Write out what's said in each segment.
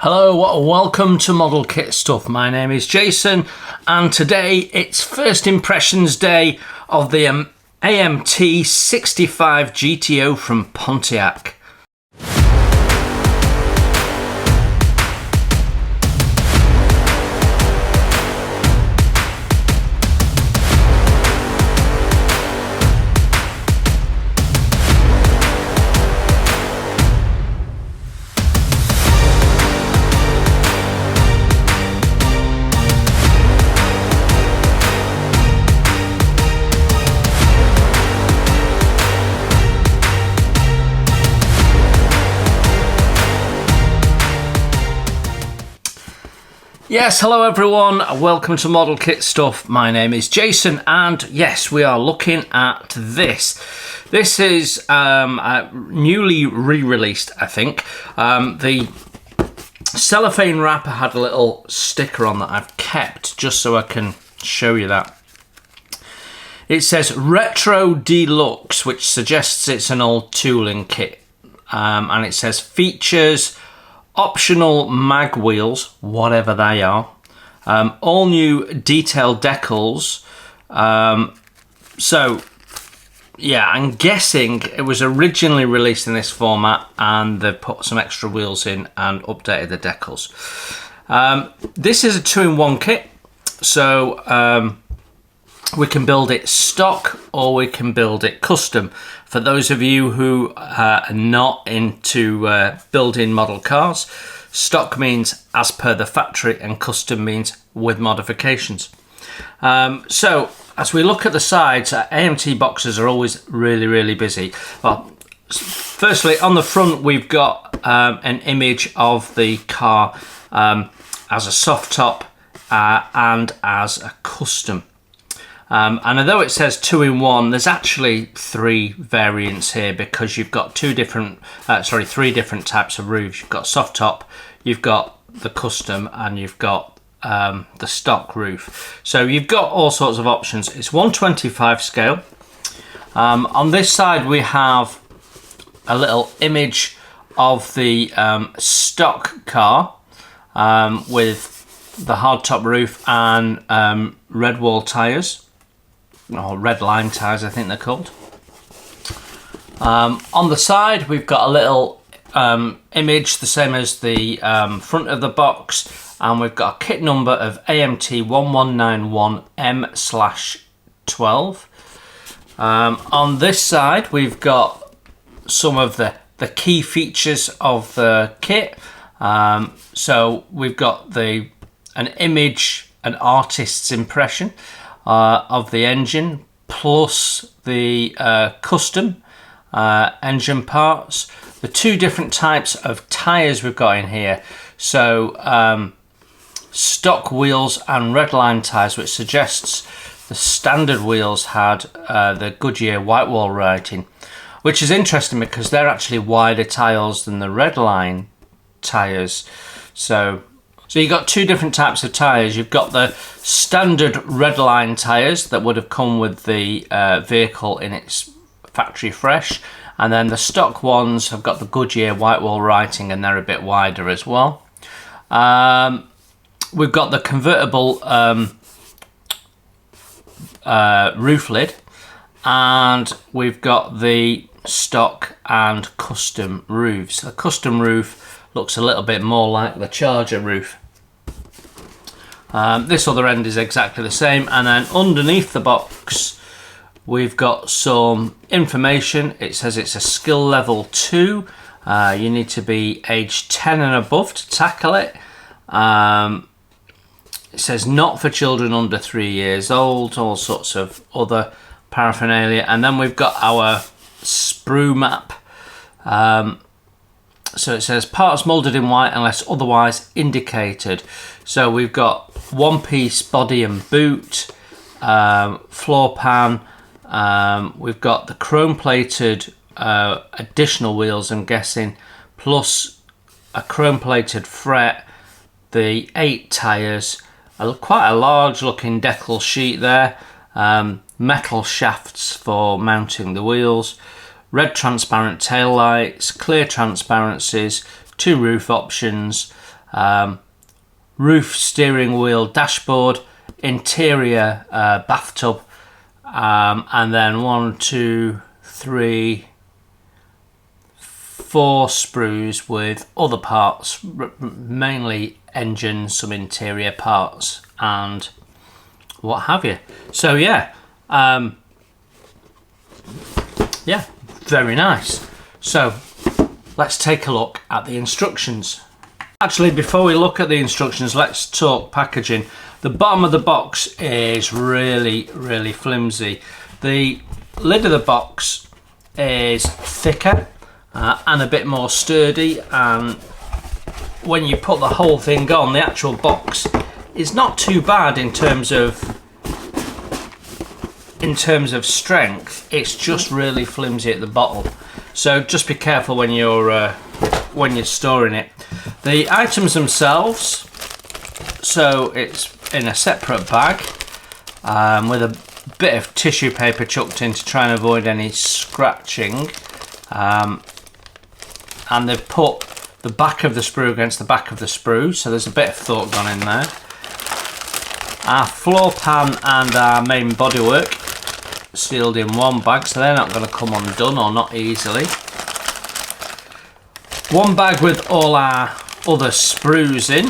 Hello, welcome to Model Kit Stuff. My name is Jason, and today it's first impressions day of the AMT 65 GTO from Pontiac. Yes, hello everyone, welcome to Model Kit Stuff. My name is Jason, and yes, we are looking at this. This is newly re-released, I think. The cellophane wrapper had a little sticker on that I've kept just so I can show you that. It says Retro Deluxe, which suggests it's an old tooling kit. And it says features optional mag wheels, whatever they are, all new detailed decals. So yeah, I'm guessing it was originally released in this format and they've put some extra wheels in and updated the decals. This is a 2-in-1 kit, so we can build it stock or we can build it custom. For those of you who are not into building model cars, stock means as per the factory and custom means with modifications. So as we look at the sides, AMT boxes are always really busy. Well, firstly, on the front we've got an image of the car as a soft top and as a custom. And although it says 2-in-1, there's actually 3 variants here because you've got three different types of roofs. You've got soft top, you've got the custom, and you've got the stock roof. So you've got all sorts of options. It's 1/25 scale. On this side we have a little image of the stock car with the hardtop roof and red wall tyres. Or red line tyres, I think they're called. On the side we've got a little image, the same as the front of the box, and we've got a kit number of AMT 1191M/12. On this side we've got some of the key features of the kit. So we've got an image, an artist's impression of the engine, plus the custom engine parts, the 2 different types of tyres we've got in here. So stock wheels and redline tyres, which suggests the standard wheels had the Goodyear whitewall writing, which is interesting because they're actually wider tyres than the redline tyres. So you've got 2 different types of tyres. You've got the standard redline tyres that would have come with the vehicle in its factory fresh, and then the stock ones have got the Goodyear whitewall writing and they're a bit wider as well. We've got the convertible roof lid, and we've got the stock and custom roofs. The custom roof looks a little bit more like the Charger roof. This other end is exactly the same, and then underneath the box we've got some information. It says it's a skill level 2. You need to be age 10 and above to tackle it. It says not for children under 3 years old, all sorts of other paraphernalia, and then we've got our sprue map. So it says parts moulded in white unless otherwise indicated. So we've got 1-piece body and boot, floor pan. We've got the chrome plated additional wheels, I'm guessing, plus a chrome plated fret, the 8 tyres, quite a large looking decal sheet there, metal shafts for mounting the wheels, red transparent tail lights, clear transparencies, 2 roof options, roof, steering wheel, dashboard, interior bathtub, and then 1, 2, 3, 4 sprues with other parts, mainly engines, some interior parts, and what have you. So yeah, yeah, very nice. So let's take a look at the instructions. Actually, before we look at the instructions, let's talk packaging. The bottom of the box is really flimsy. The lid of the box is thicker and a bit more sturdy, and when you put the whole thing on, the actual box is not too bad in terms of strength. It's just really flimsy at the bottom, so just be careful when you're storing it. The items themselves, so it's in a separate bag with a bit of tissue paper chucked in to try and avoid any scratching, and they've put the back of the sprue against the back of the sprue, so there's a bit of thought gone in there. Our floor pan and our main bodywork sealed in one bag, so they're not going to come undone, or not easily. One bag with all our other sprues in.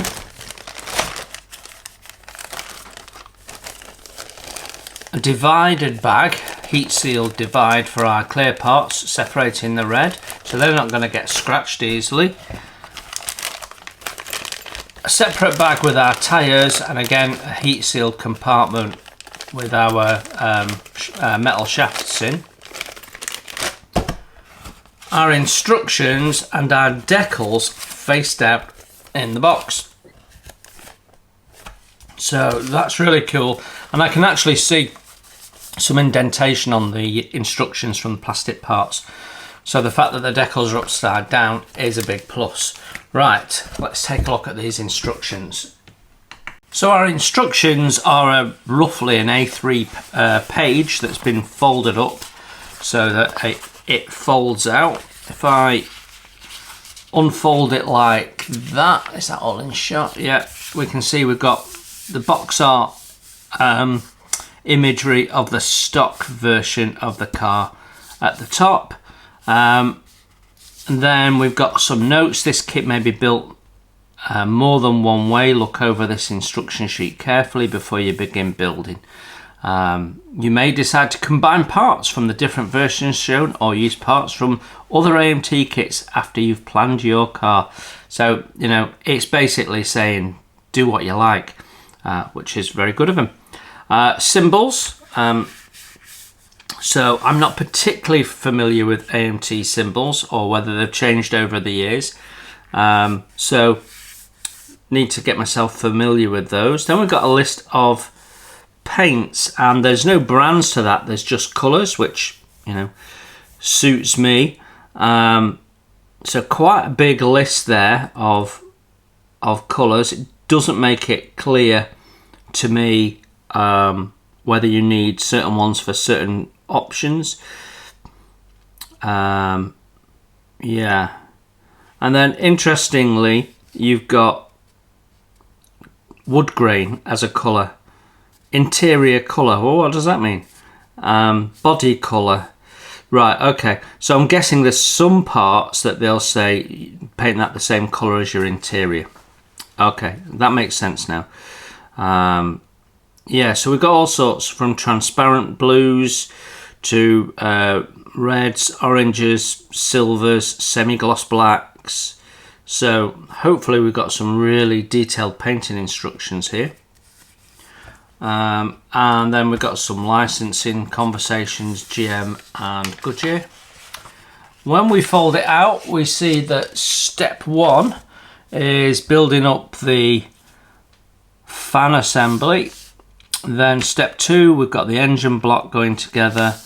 A divided bag, heat sealed divide for our clear parts, separating the red, so they're not going to get scratched easily. A separate bag with our tyres, and again a heat sealed compartment with our metal shafts in. Our instructions and our decals faced out in the box. So that's really cool, and I can actually see some indentation on the instructions from the plastic parts. So the fact that the decals are upside down is a big plus. Right, let's take a look at these instructions. So our instructions are roughly an A3 page that's been folded up so that it folds out. If I unfold it like that, is that all in shot? Yeah, we can see we've got the box art imagery of the stock version of the car at the top, and then we've got some notes. This kit may be built more than one way. Look over this instruction sheet carefully before you begin building. You may decide to combine parts from the different versions shown, or use parts from other AMT kits after you've planned your car. So, you know, it's basically saying do what you like, which is very good of them. Symbols. So I'm not particularly familiar with AMT symbols, or whether they've changed over the years. So need to get myself familiar with those. Then we've got a list of paints, and there's no brands to that, there's just colours, which, you know, suits me. So quite a big list there of colours. It doesn't make it clear to me whether you need certain ones for certain options. Yeah, and then interestingly, you've got wood grain as a colour, interior colour. Well, what does that mean? Body colour. Right, okay. So I'm guessing there's some parts that they'll say paint that the same colour as your interior. Okay, that makes sense now. Yeah, so we've got all sorts from transparent blues to reds, oranges, silvers, semi-gloss blacks. So hopefully we've got some really detailed painting instructions here. And then we've got some licensing conversations, GM and Goodyear. When we fold it out, we see that step 1 is building up the fan assembly. Then step 2, we've got the engine block going together.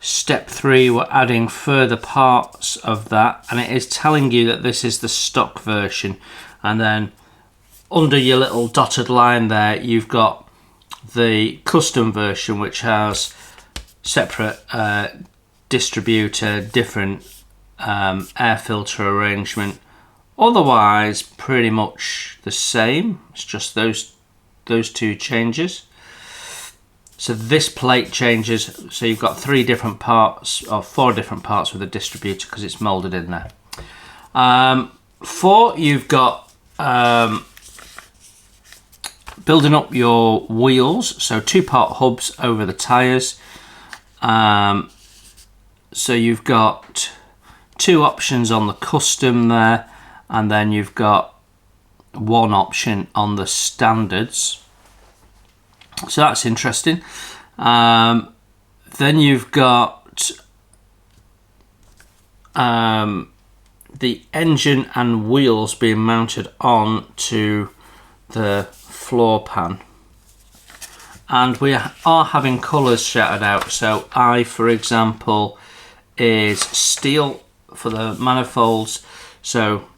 Step 3, we're adding further parts of that, and it is telling you that this is the stock version. And then under your little dotted line there, you've got the custom version, which has separate distributor, different air filter arrangement, Otherwise, pretty much the same. It's just those two changes. So this plate changes. So you've got 3 different parts, or 4 different parts with the distributor because it's molded in there. 4, you've got building up your wheels. So 2-part hubs over the tyres. So you've got 2 options on the custom there, and then you've got 1 option on the standards. So that's interesting. Then you've got the engine and wheels being mounted on to the floor pan. And we are having colours shouted out. So I, for example, is steel for the manifolds. So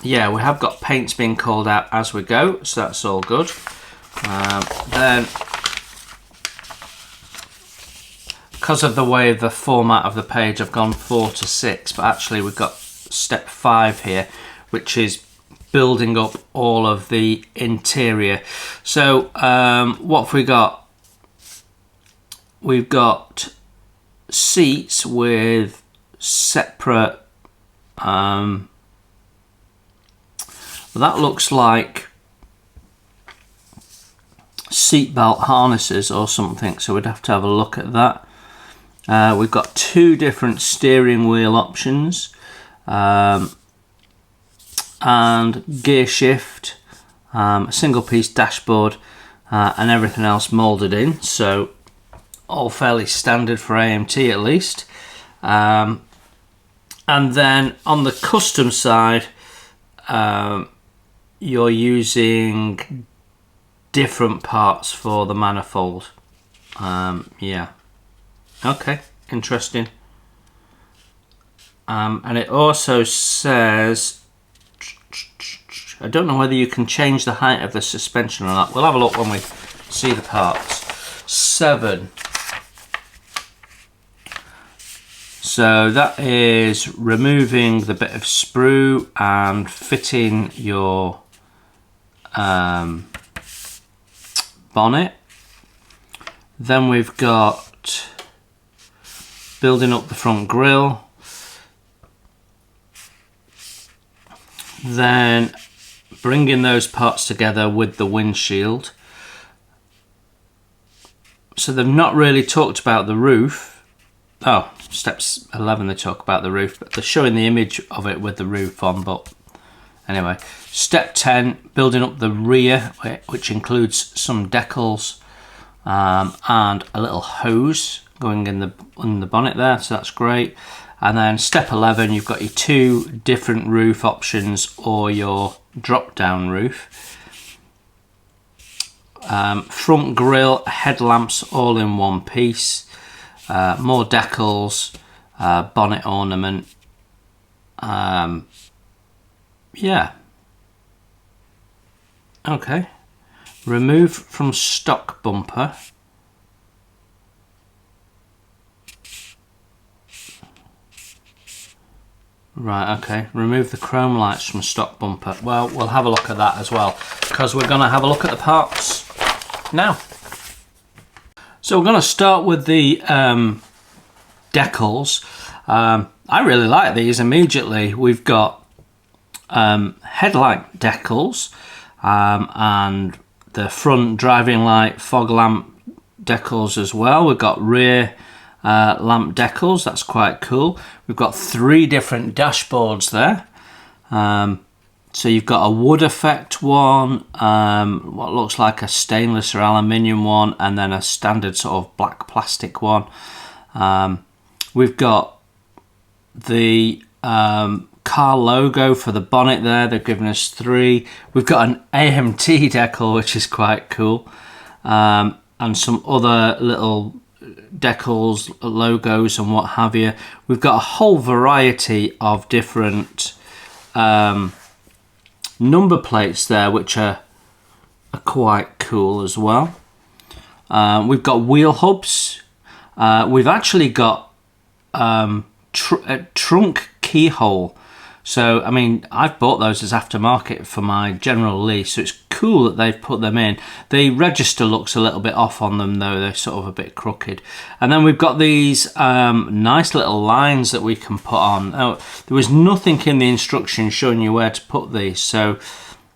yeah, we have got paints being called out as we go, so that's all good. Then, because of the way the format of the page, I've gone 4 to 6, but actually we've got step 5 here, which is building up all of the interior. So what have we got? We've got seats with separate well, that looks like seatbelt harnesses or something, so we'd have to have a look at that. We've got 2 different steering wheel options, and gear shift, a single piece dashboard, and everything else molded in, so all fairly standard for AMT at least. And then on the custom side, you're using different parts for the manifold. Yeah, okay, interesting. And it also says, I don't know whether you can change the height of the suspension or not. We'll have a look when we see the parts. 7. So that is removing the bit of sprue and fitting your bonnet. Then we've got building up the front grille. Then bringing those parts together with the windshield. So they've not really talked about the roof. Oh, steps 11 they talk about the roof, but they're showing the image of it with the roof on. But anyway, step 10, building up the rear, which includes some decals and a little hose going in the bonnet there, so that's great. And then step 11, you've got your 2 different roof options or your drop down roof. Front grille, headlamps all in one piece, more decals, bonnet ornament. Yeah. Okay. Remove from stock bumper. Right, okay. Remove the chrome lights from stock bumper. Well, we'll have a look at that as well, because we're going to have a look at the parts now. So we're going to start with the decals. I really like these immediately. We've got headlight decals and the front driving light fog lamp decals as well. We've got rear lamp decals, that's quite cool. We've got 3 different dashboards there. So you've got a wood effect one, what looks like a stainless or aluminium one, and then a standard sort of black plastic one. We've got the car logo for the bonnet there, they've given us 3. We've got an AMT decal, which is quite cool, and some other little decals, logos and what have you. We've got a whole variety of different number plates there, which are quite cool as well. We've got wheel hubs. We've actually got a trunk keyhole. So, I mean, I've bought those as aftermarket for my general lease, so it's cool that they've put them in. The register looks a little bit off on them though, they're sort of a bit crooked. And then we've got these nice little lines that we can put on. Now, there was nothing in the instructions showing you where to put these, so,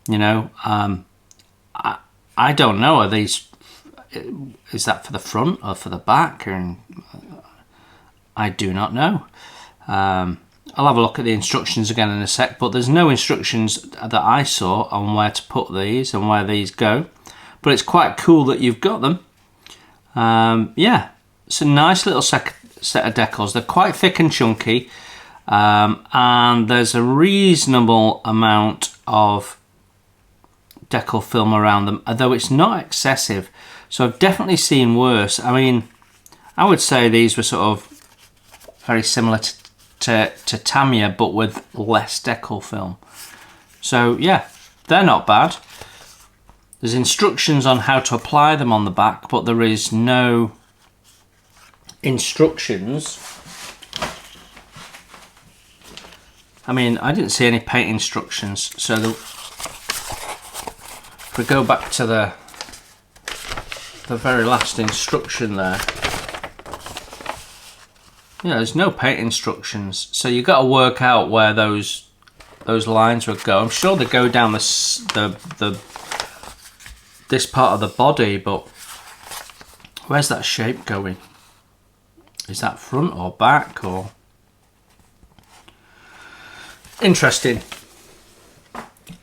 you know, I don't know, are these, is that for the front or for the back? And I do not know. I'll have a look at the instructions again in a sec, but there's no instructions that I saw on where to put these and where these go. But it's quite cool that you've got them. Yeah, it's a nice little set of decals. They're quite thick and chunky, and there's a reasonable amount of decal film around them, although it's not excessive. So I've definitely seen worse. I mean, I would say these were sort of very similar to Tamiya, but with less decal film. So yeah, they're not bad. There's instructions on how to apply them on the back, but there is no instructions. I mean, I didn't see any paint instructions. So if we go back to the very last instruction there, yeah, there's no paint instructions, so you've got to work out where those lines would go. I'm sure they go down this part of the body, but where's that shape going? Is that front or back or? Interesting.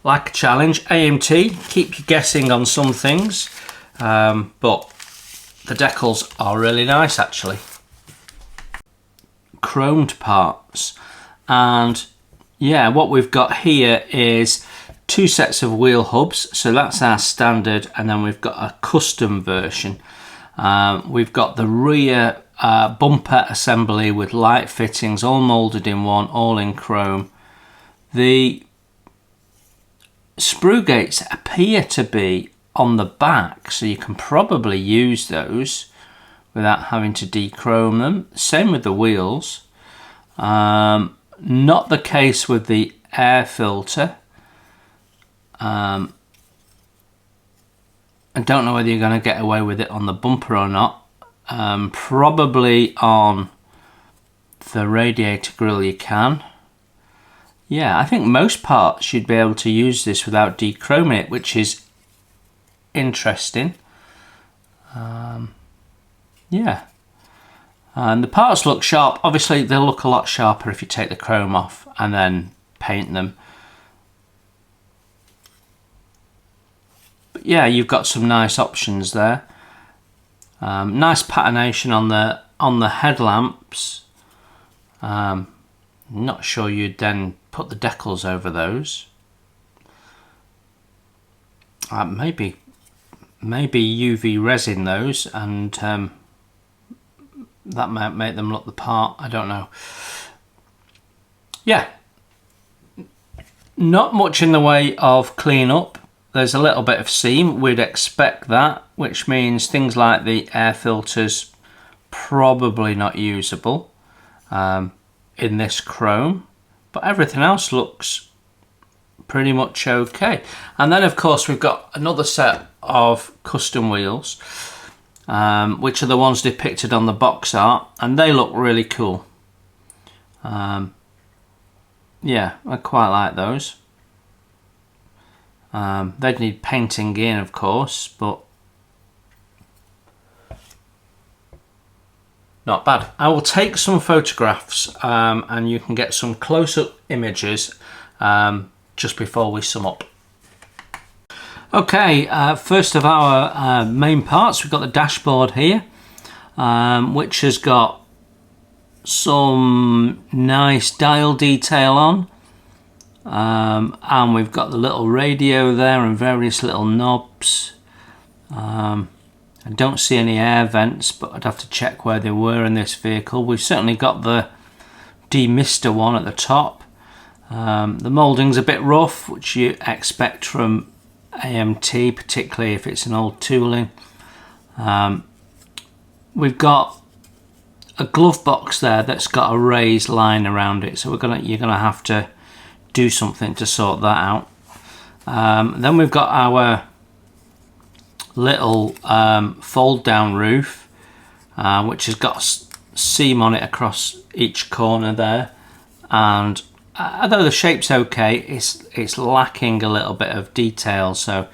Like a challenge, AMT, keep you guessing on some things, but the decals are really nice actually. Chromed parts, and yeah, what we've got here is 2 sets of wheel hubs, so that's our standard, and then we've got a custom version. We've got the rear bumper assembly with light fittings, all moulded in one, all in chrome. The sprue gates appear to be on the back, so you can probably use those without having to dechrome them. Same with the wheels. Not the case with the air filter. I don't know whether you're going to get away with it on the bumper or not. Probably on the radiator grille you can. Yeah, I think most parts you'd be able to use this without dechroming it, which is interesting. Yeah, and the parts look sharp. Obviously they'll look a lot sharper if you take the chrome off and then paint them. But yeah, you've got some nice options there. Nice patination on the headlamps. Not sure you'd then put the decals over those. Maybe UV resin those, and that might make them look the part. I don't know. Yeah, not much in the way of clean up. There's a little bit of seam, we'd expect that, which means things like the air filters probably not usable in this chrome, but everything else looks pretty much okay. And then of course we've got another set of custom wheels, which are the ones depicted on the box art, and they look really cool. Yeah, I quite like those. They'd need painting in, of course, but not bad. I will take some photographs and you can get some close-up images just before we sum up. Okay, first of our main parts, we've got the dashboard here, which has got some nice dial detail on, and we've got the little radio there and various little knobs. I don't see any air vents, but I'd have to check where they were in this vehicle. We've certainly got the demister one at the top. The moulding's a bit rough, which you expect from AMT, particularly if it's an old tooling. We've got a glove box there that's got a raised line around it, so you're gonna have to do something to sort that out. Then we've got our little fold down roof, which has got a seam on it across each corner there, and although the shape's okay, it's lacking a little bit of detail, so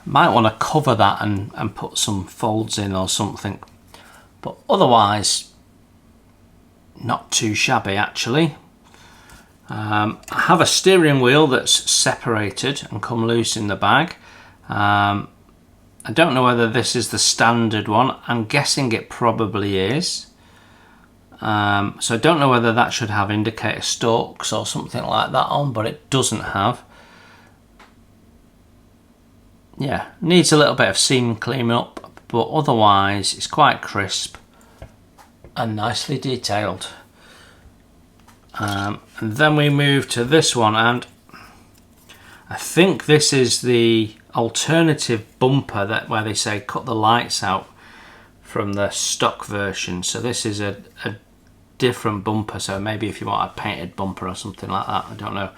might want to cover that and put some folds in or something. But otherwise, not too shabby actually. I have a steering wheel that's separated and come loose in the bag. I don't know whether this is the standard one. I'm guessing it probably is. So I don't know whether that should have indicator stalks or something like that on, but it doesn't have. Yeah, needs a little bit of seam cleaning up, but otherwise it's quite crisp and nicely detailed. And then we move to this one, and I think this is the alternative bumper that where they say cut the lights out from the stock version. So this is a different bumper, so maybe if you want a painted bumper or something like that, I don't know.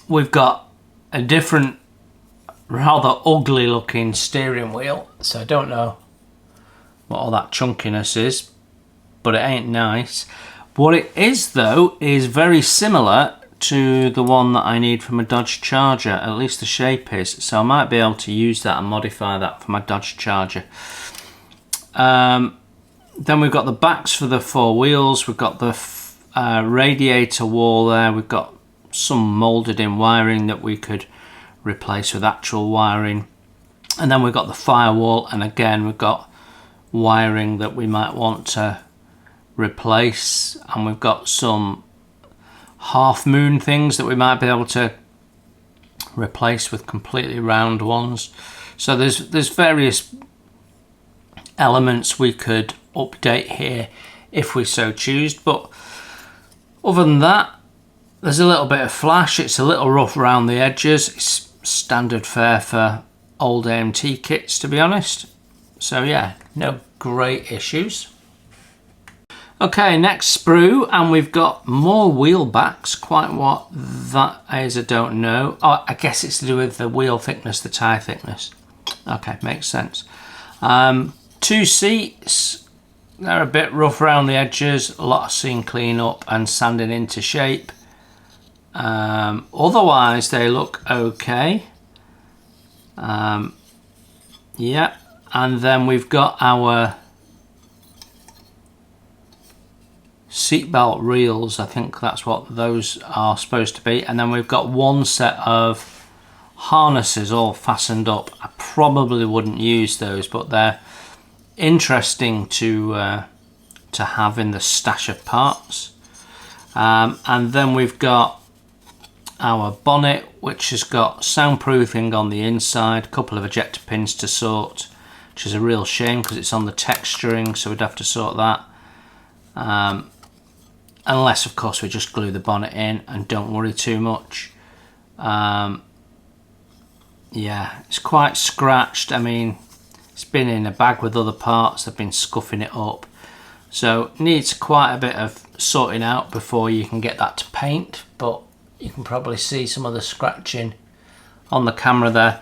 We've got a different, rather ugly looking steering wheel, so I don't know what all that chunkiness is, but it ain't nice. What it is though is very similar to the one that I need for my Dodge Charger, at least the shape is, so I might be able to use that and modify that for my Dodge Charger. Then we've got the backs for the four wheels, we've got the radiator wall there, we've got some moulded in wiring that we could replace with actual wiring, and then we've got the firewall, and again we've got wiring that we might want to replace, and we've got some half moon things that we might be able to replace with completely round ones. So there's various elements we could update here if we so choose, but other than that, there's a little bit of flash. It's a little rough around the edges. It's standard fare for old AMT kits, to be honest. So yeah, no great issues. Okay, next sprue, and we've got more wheel backs. Quite what that is, I don't know. Oh, I guess it's to do with the wheel thickness, the tyre thickness. Okay, makes sense. 2 seats, they're a bit rough around the edges, a lot of seam clean up and sanding into shape. Otherwise they look okay. Yeah, and then we've got our seatbelt reels, I think that's what those are supposed to be, and then we've got one set of harnesses all fastened up. I probably wouldn't use those, but they're interesting to have in the stash of parts. And then we've got our bonnet, which has got soundproofing on the inside, a couple of ejector pins to sort, which is a real shame because it's on the texturing, so we'd have to sort that. Unless of course we just glue the bonnet in and don't worry too much. Yeah, it's quite scratched. I mean, it's been in a bag with other parts, they've been scuffing it up, so it needs quite a bit of sorting out before you can get that to paint, but you can probably see some of the scratching on the camera there.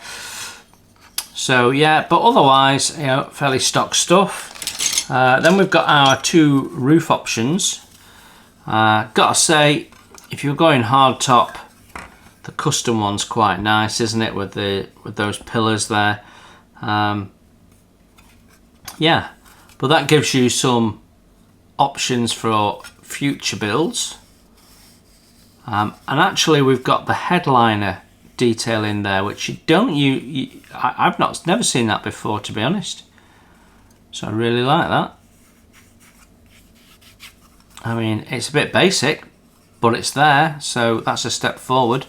So yeah, but otherwise, you know, fairly stock stuff. Then we've got our 2 roof options. Gotta say, if you're going hard top, the custom one's quite nice, isn't it, with those pillars there. Yeah, but that gives you some options for future builds. And actually we've got the headliner detail in there, which you don't I've never seen that before, to be honest, so I really like that. I mean, it's a bit basic, but it's there, so that's a step forward.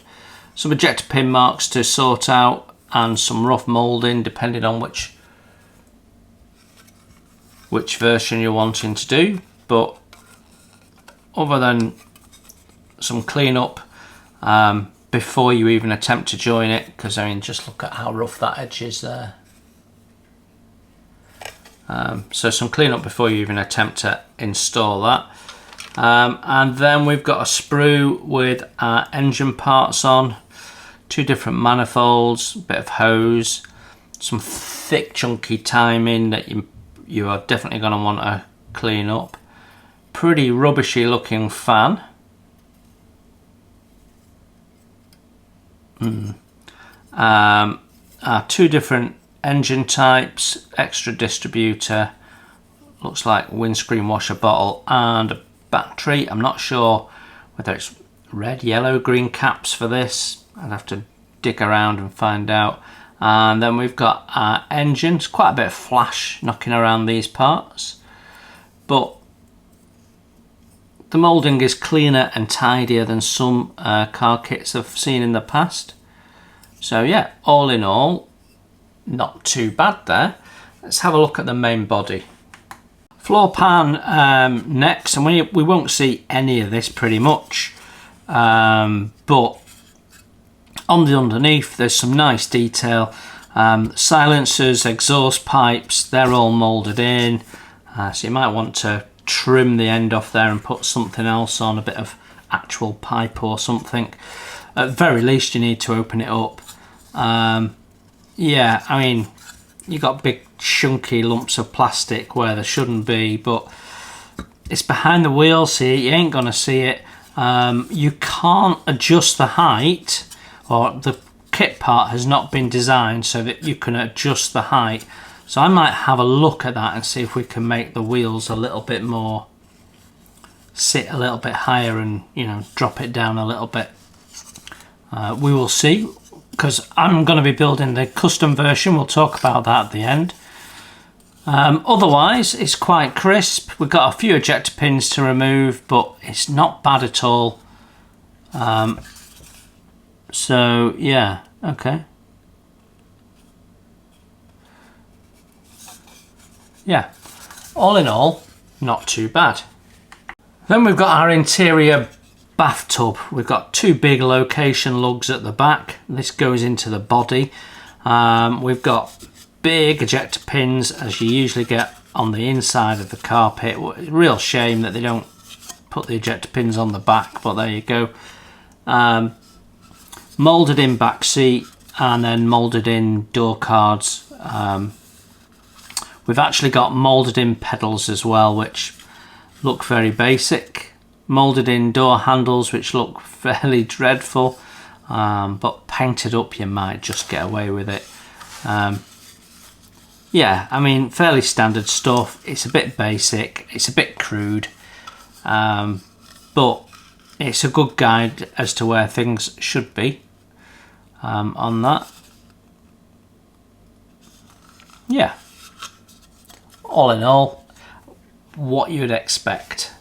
Some ejector pin marks to sort out, and some rough moulding depending on which version you're wanting to do. But other than some cleanup before you even attempt to join it, because I mean, just look at how rough that edge is there. So some cleanup before you even attempt to install that. And then we've got a sprue with our engine parts on, 2 different manifolds, a bit of hose, some thick chunky timing that you are definitely going to want to clean up. Pretty rubbishy looking fan. Our 2 different engine types, extra distributor, looks like windscreen washer bottle, and a battery. I'm not sure whether it's red, yellow, green caps for this. I'd have to dig around and find out. And then we've got our engines, quite a bit of flash knocking around these parts, but the moulding is cleaner and tidier than some car kits I've seen in the past. So yeah, all in all, not too bad there. Let's have a look at the main body. Floor pan next, and we won't see any of this pretty much, but on the underneath there's some nice detail. Silencers, exhaust pipes, they're all moulded in, so you might want to trim the end off there and put something else on, a bit of actual pipe or something. At the very least you need to open it up. Yeah, I mean, you got big chunky lumps of plastic where there shouldn't be, but it's behind the wheel, see, you ain't gonna see it. You can't adjust the height, or the kit part has not been designed so that you can adjust the height. So I might have a look at that and see if we can make the wheels a little bit more, sit a little bit higher and, you know, drop it down a little bit. We will see, because I'm going to be building the custom version. We'll talk about that at the end. Otherwise, it's quite crisp. We've got a few ejector pins to remove, but it's not bad at all. So yeah, okay. Yeah, all in all, not too bad. Then we've got our interior bathtub. We've got 2 big location lugs at the back. This goes into the body. We've got big ejector pins, as you usually get on the inside of the carpet. Real shame that they don't put the ejector pins on the back, but there you go. Moulded in back seat, and then moulded in door cards. We've actually got moulded in pedals as well, which look very basic. Moulded in door handles, which look fairly dreadful, but painted up you might just get away with it. Yeah, I mean, fairly standard stuff. It's a bit basic, it's a bit crude, but it's a good guide as to where things should be on that. Yeah, all in all, what you'd expect.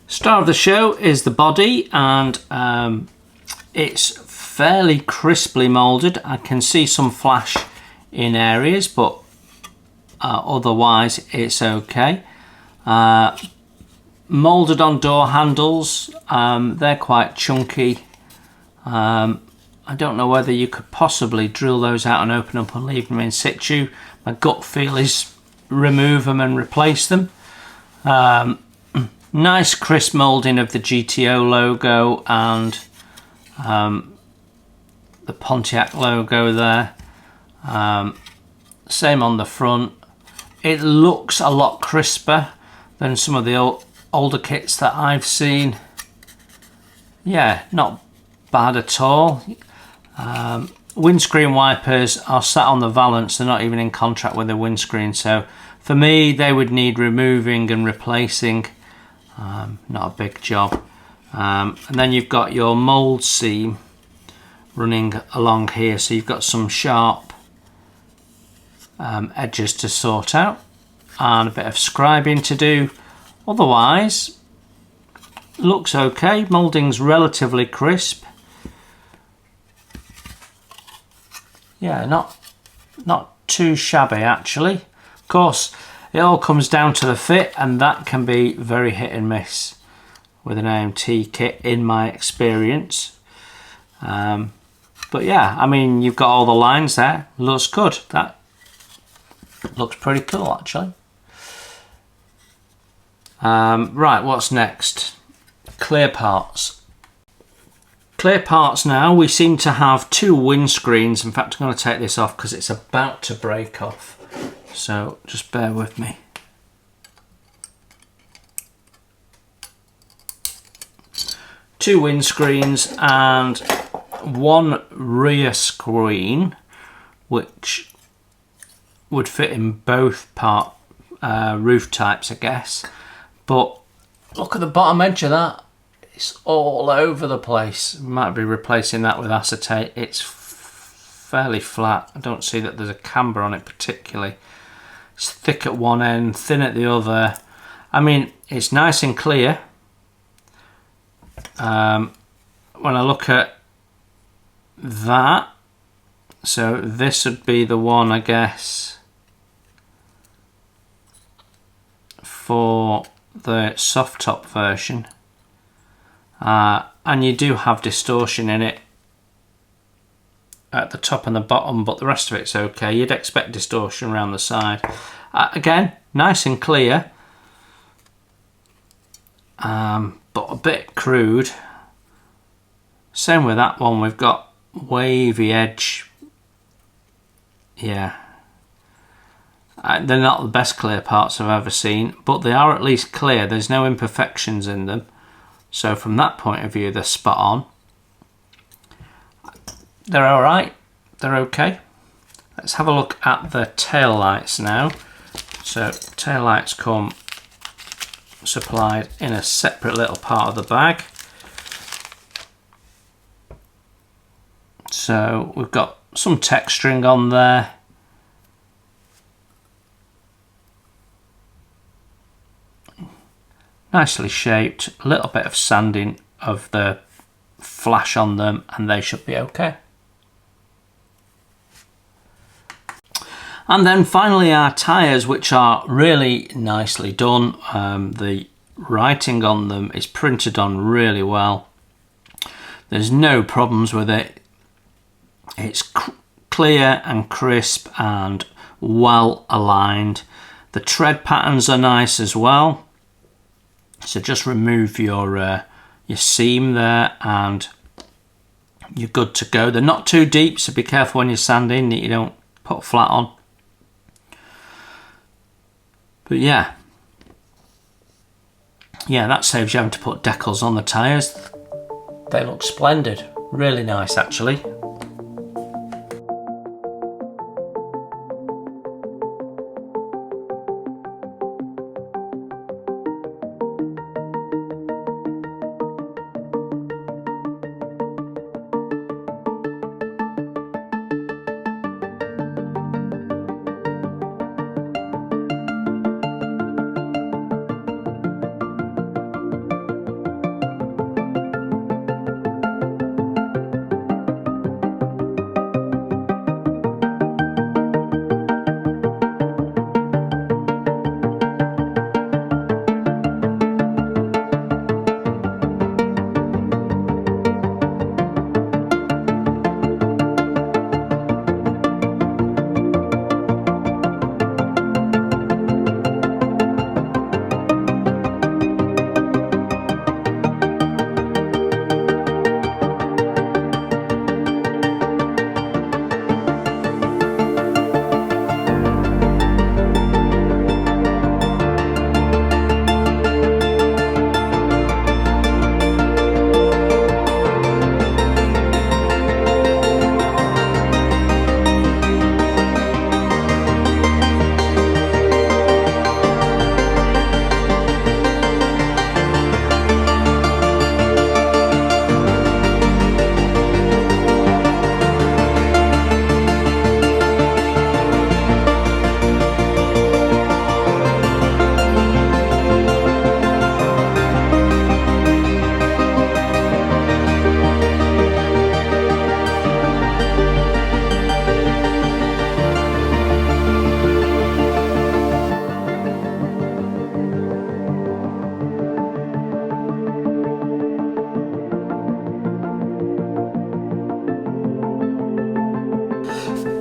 Star of the show is the body, and it's fairly crisply moulded. I can see some flash in areas, but otherwise it's okay. Moulded on door handles, they're quite chunky. I don't know whether you could possibly drill those out and open up and leave them in situ. My gut feel is remove them and replace them. Nice crisp moulding of the GTO logo and the Pontiac logo there. Same on the front. It looks a lot crisper than some of the older kits that I've seen. Yeah, not bad at all. Windscreen wipers are sat on the valance, they're not even in contract with the windscreen, so for me they would need removing and replacing. Not a big job. And then you've got your mould seam running along here, so you've got some sharp edges to sort out and a bit of scribing to do. Otherwise looks okay. Moulding's relatively crisp. Yeah, not too shabby actually. Of course, it all comes down to the fit, and that can be very hit and miss with an AMT kit in my experience. But yeah, I mean, you've got all the lines there. Looks good. That looks pretty cool actually. Right, what's next? Clear parts. Clear parts now. We seem to have 2 windscreens. In fact, I'm going to take this off because it's about to break off. So just bear with me. Two windscreens and 1 rear screen, which would fit in both roof types, I guess. But look at the bottom edge of that. It's all over the place. Might be replacing that with acetate. It's fairly flat. I don't see that there's a camber on it particularly. It's thick at one end, thin at the other. I mean, it's nice and clear. When I look at that, so this would be the one, I guess, for the soft top version, and you do have distortion in it at the top and the bottom, but the rest of it's okay. You'd expect distortion around the side. Again, nice and clear, but a bit crude. Same with that one, we've got wavy edge. Yeah, they're not the best clear parts I've ever seen, but they are at least clear. There's no imperfections in them, so from that point of view they're spot on. They're alright, they're okay. Let's have a look at the tail lights now. So tail lights come supplied in a separate little part of the bag. So we've got some texturing on there. Nicely shaped, a little bit of sanding of the flash on them and they should be okay. And then finally our tyres, which are really nicely done. The writing on them is printed on really well. There's no problems with it. It's clear and crisp and well aligned. The tread patterns are nice as well. So just remove your seam there and you're good to go. They're not too deep, so be careful when you're sanding that you don't put flat on. But yeah, that saves you having to put decals on the tyres. They look splendid, really nice actually.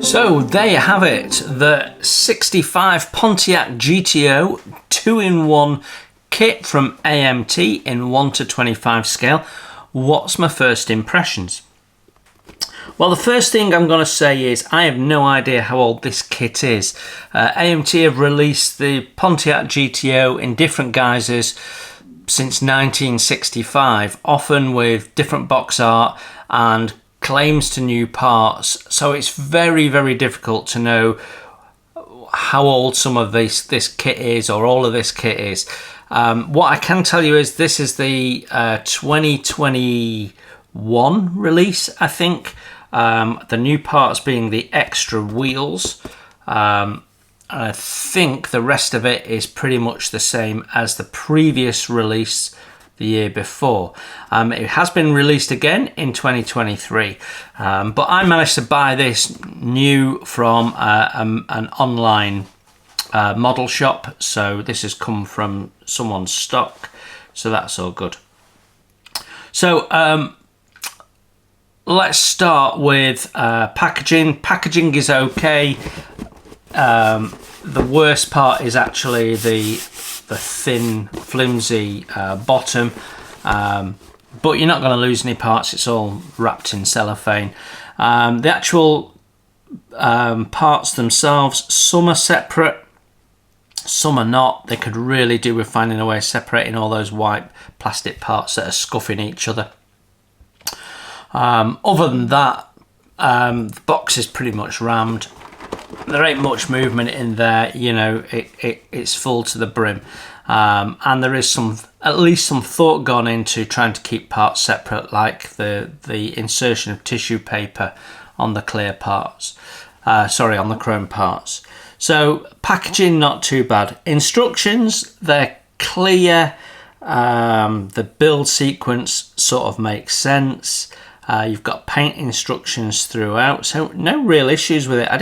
So there you have it, the 65 Pontiac GTO 2-in-1 kit from AMT in 1 to 25 scale. What's my first impressions? Well, the first thing I'm going to say is I have no idea how old this kit is. AMT have released the Pontiac GTO in different guises since 1965, often with different box art and claims to new parts. So it's very, very difficult to know how old some of this kit is, or all of this kit is. What I can tell you is this is the 2021 release, I think. The new parts being the extra wheels. I think the rest of it is pretty much the same as the previous release the year before. It has been released again in 2023, but I managed to buy this new from an online model shop, so this has come from someone's stock, so that's all good. So let's start with packaging. Packaging is okay. The worst part is actually the thin, flimsy bottom, but you're not going to lose any parts. It's all wrapped in cellophane. The actual parts themselves, some are separate, some are not. They could really do with finding a way of separating all those white plastic parts that are scuffing each other. Other than that, the box is pretty much rammed. There ain't much movement in there, you know, it's full to the brim. And there is at least some thought gone into trying to keep parts separate, like the insertion of tissue paper on the clear parts. On the chrome parts. So packaging, not too bad. Instructions, they're clear. The build sequence sort of makes sense. You've got paint instructions throughout, so no real issues with it. I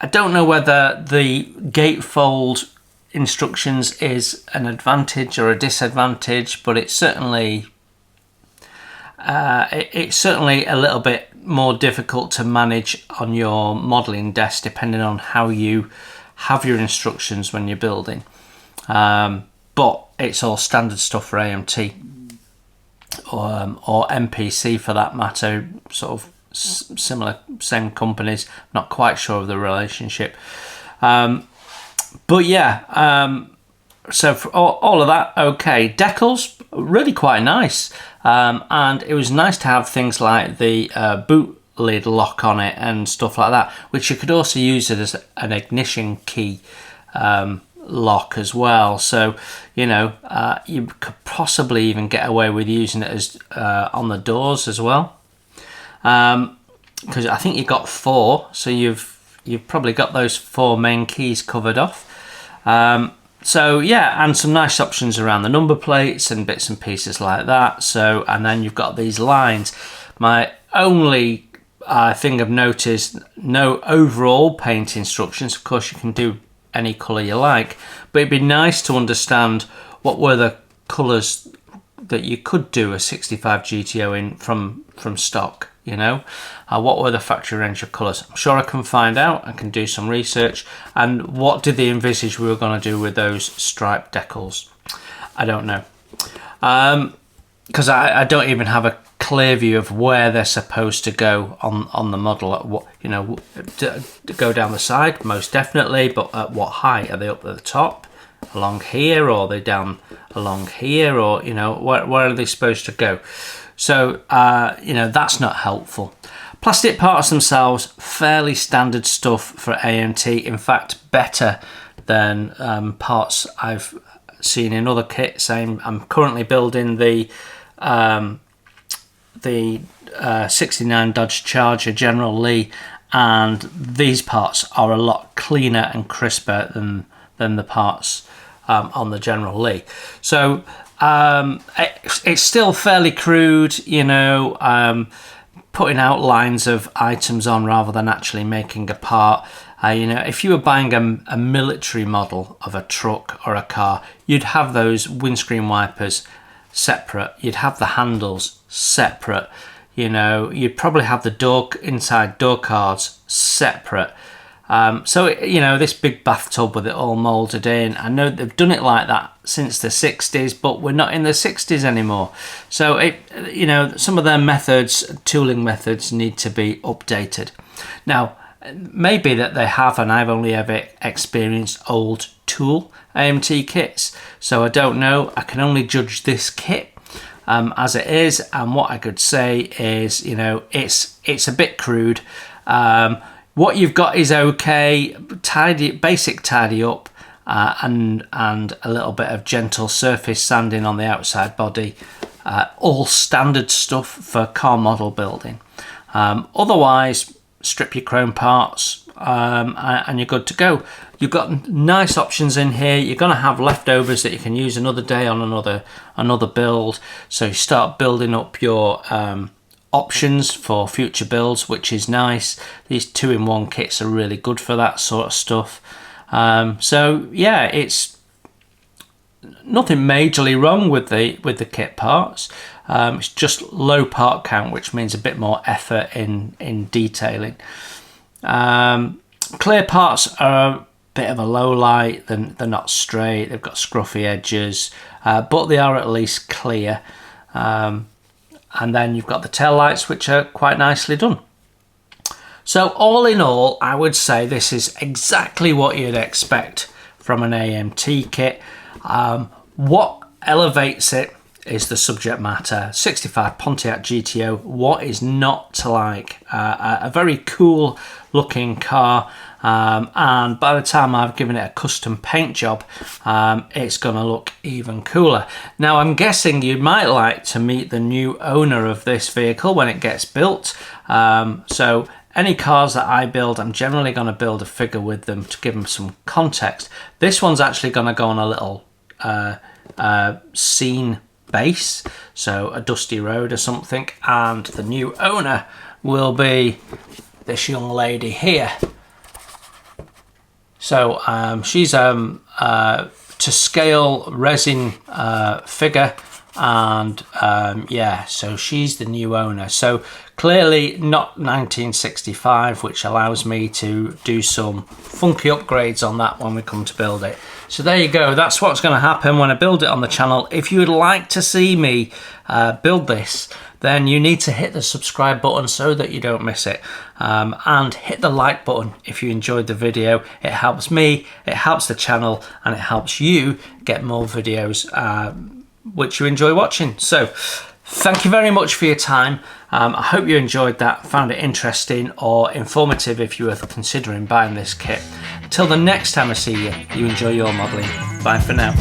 don't know whether the gatefold instructions is an advantage or a disadvantage, but it's certainly a little bit more difficult to manage on your modelling desk, depending on how you have your instructions when you're building. But it's all standard stuff for AMT or MPC for that matter, sort of similar, same companies. Not quite sure of the relationship, but yeah. So for all of that, okay. Decals, really quite nice, and it was nice to have things like the boot lid lock on it and stuff like that, which you could also use it as an ignition key lock as well. So you know, you could possibly even get away with using it as on the doors as well, because I think you've got 4, so you've probably got those 4 main keys covered off. So yeah, and some nice options around the number plates and bits and pieces like that. So, and then you've got these lines. My only thing of note is no overall paint instructions. Of course, you can do any colour you like, but it'd be nice to understand what were the colours that you could do a 65 GTO in from stock. You know, what were the factory range of colours? I'm sure I can find out. I can do some research. And what did they envisage we were going to do with those striped decals? I don't know, because I don't even have a clear view of where they're supposed to go on the model. At what, you know, to go down the side, most definitely, but at what height? Are they up at the top, along here, or are they down along here, or you know, where are they supposed to go? So, you know, that's not helpful. Plastic parts themselves, fairly standard stuff for AMT. In fact, better than parts I've seen in other kits. I'm currently building the 69 Dodge Charger General Lee, and these parts are a lot cleaner and crisper than the parts on the General Lee. So it's still fairly crude, you know, putting outlines of items on rather than actually making a part. You know, if you were buying a military model of a truck or a car, you'd have those windscreen wipers separate, you'd have the handles separate, you know, you'd probably have the inside door cards separate. So, you know, this big bathtub with it all moulded in, I know they've done it like that since the 60s, but we're not in the 60s anymore. So, you know, some of their methods, tooling methods, need to be updated. Now, maybe that they have, and I've only ever experienced old tool AMT kits. So I don't know. I can only judge this kit as it is, and what I could say is, you know, it's a bit crude. What you've got is okay, basic tidy up, and a little bit of gentle surface sanding on the outside body. All standard stuff for car model building. Otherwise, strip your chrome parts, and you're good to go. You've got nice options in here. You're going to have leftovers that you can use another day on another build. So you start building up your options for future builds, which is nice. These 2-in-1 kits are really good for that sort of stuff. So yeah, it's nothing majorly wrong with the kit parts. It's just low part count, which means a bit more effort in detailing. Clear parts are a bit of a low light. They're not straight. They've got scruffy edges, but they are at least clear. And then you've got the tail lights, which are quite nicely done. So all in all, I would say this is exactly what you'd expect from an AMT kit. What elevates it is the subject matter. 65 Pontiac GTO, what is not to like? A very cool looking car, and by the time I've given it a custom paint job, it's gonna look even cooler. Now I'm guessing you might like to meet the new owner of this vehicle when it gets built. So any cars that I build, I'm generally going to build a figure with them to give them some context. This one's actually going to go on a little scene base, so a dusty road or something, and the new owner will be this young lady here. So she's to scale resin figure, and yeah, so she's the new owner. So clearly not 1965, which allows me to do some funky upgrades on that when we come to build it. So there you go, that's what's going to happen when I build it on the channel. If you would like to see me build this, then you need to hit the subscribe button so that you don't miss it, and hit the like button if you enjoyed the video. It helps me, it helps the channel, and it helps you get more videos which you enjoy watching. So thank you very much for your time. I hope you enjoyed that, found it interesting or informative if you were considering buying this kit. Until the next time I see you, you enjoy your modelling. Bye for now.